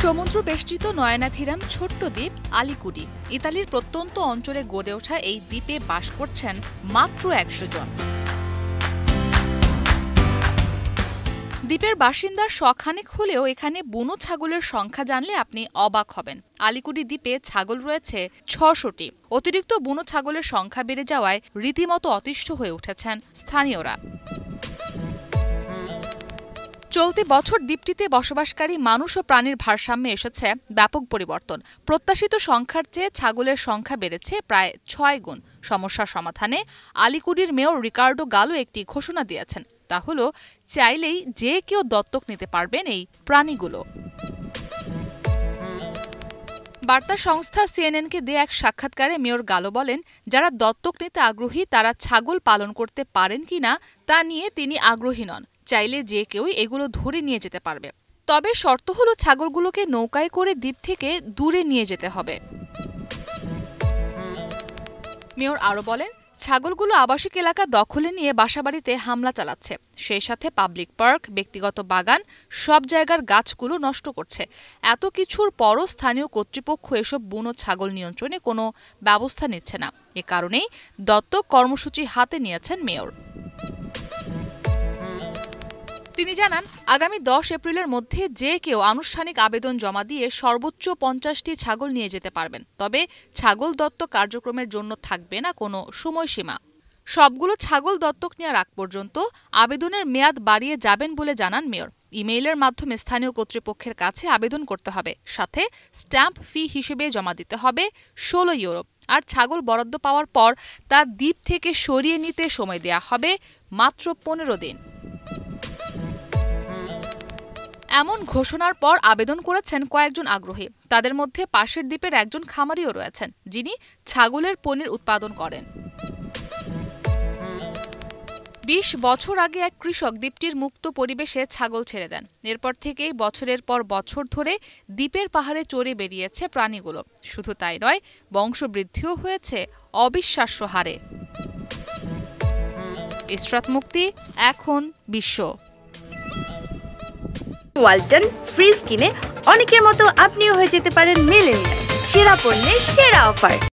সমুদ্র বেষ্টিত নয়নাভিরাম ছোট্ট দ্বীপ আলিকুডি ইতালির প্রত্যন্ত অঞ্চলে গড়ে ওঠা এই দ্বীপে বাস করছেন মাত্র ১০০ জন। দ্বীপের বাসিন্দার শখানেক হলেও এখানে বুনো ছাগলের সংখ্যা জানলে আপনি অবাক হবেন। আলিকুডি দ্বীপে ছাগল রয়েছে ৬০০টি। অতিরিক্ত বুনো ছাগলের সংখ্যা বেড়ে যাওয়ায় রীতিমতো অতিষ্ঠ হয়ে উঠেছেন স্থানীয়রা। চলতি বছর দ্বীপটিতে বসবাসকারী মানুষ ও প্রাণীর ভারসাম্যে এসেছে ব্যাপক পরিবর্তন। প্রত্যাশিত সংখ্যার চেয়ে ছাগলের সংখ্যা বেড়েছে প্রায় ৬ গুণ। সমস্যার সমাধানে আলিকুডির মেয়র রিকার্ডো গালো একটি ঘোষণা দিয়েছেন, তা হল চাইলেই যে কেউ দত্তক নিতে পারবেন এই প্রাণীগুলো। বার্তা সংস্থা সিএনএনকে দেয়া এক সাক্ষাৎকারে মেয়র গালো বলেন, যারা দত্তক নিতে আগ্রহী তারা ছাগল পালন করতে পারেন কিনা তা নিয়ে তিনি আগ্রহী নন। চাইলে যে কেউই এগুলো ধরে নিয়ে যেতে পারবে, তবে শর্ত হলো ছাগলগুলোকে নৌকায় করে দ্বীপ থেকে দূরে নিয়ে যেতে হবে। মেয়র আরও বলেন, ছাগলগুলো আবাসিক এলাকা দখলে নিয়ে বাসাবাড়িতে হামলা চালাচ্ছে, সেই সাথে পাবলিক পার্ক, ব্যক্তিগত বাগান, সব জায়গার গাছগুলো নষ্ট করছে। এত কিছুর পরও স্থানীয় কর্তৃপক্ষ এসব বুনো ছাগল নিয়ন্ত্রণে কোনো ব্যবস্থা নিচ্ছে না। এ কারণেই দত্তক কর্মসূচি হাতে নিয়েছেন মেয়র। তিনি জানান, আগামী ১০ এপ্রিলের মধ্যে যে কেউ আনুষ্ঠানিক আবেদন জমা দিয়ে সর্বোচ্চ ৫০টি ছাগল নিয়ে যেতে পারবেন। তবে ছাগল দত্তক কার্যক্রমের জন্য থাকবে না কোনো সময়সীমা। সবগুলো ছাগল দত্তক নেওয়ার আগ পর্যন্ত আবেদনের মেয়াদ বাড়িয়ে যাবেন বলে জানান মেয়র। ইমেইলের মাধ্যমে স্থানীয় কর্তৃপক্ষের কাছে আবেদন করতে হবে, সাথে স্ট্যাম্প ফি হিসেবে জমা দিতে হবে ১৬ ইউরো। আর ছাগল বরাদ্দ পাওয়ার পর তা দ্বীপ থেকে সরিয়ে নিতে সময় দেয়া হবে মাত্র ১৫ দিন। এমন ঘোষণার পর আবেদন করেছেন কয়েকজন আগ্রহী। তাদের মধ্যে পাশের দ্বীপের একজন খামারিও রয়েছেন, যিনি ছাগলের পনির উৎপাদন করেন। ২০ বছর আগে এক কৃষক দ্বীপটির মুক্ত পরিবেশে ছাগল ছেড়ে দেন। এরপর থেকেই বছরের পর বছর ধরে দ্বীপের পাহাড়ে চড়ে বেরিয়েছে প্রাণীগুলো। শুধু তাই নয়, বংশবৃদ্ধিও হয়েছে অবিশ্বাস্য হারে। ইসরাত মুক্তি, এখন বিশ্ব। ওয়ালটন ফ্রিজ কিনে অনেকের মতো আপনিও হয়ে যেতে পারেন মিলেনিয়াল। সেরা পণ্যের সেরা অফার।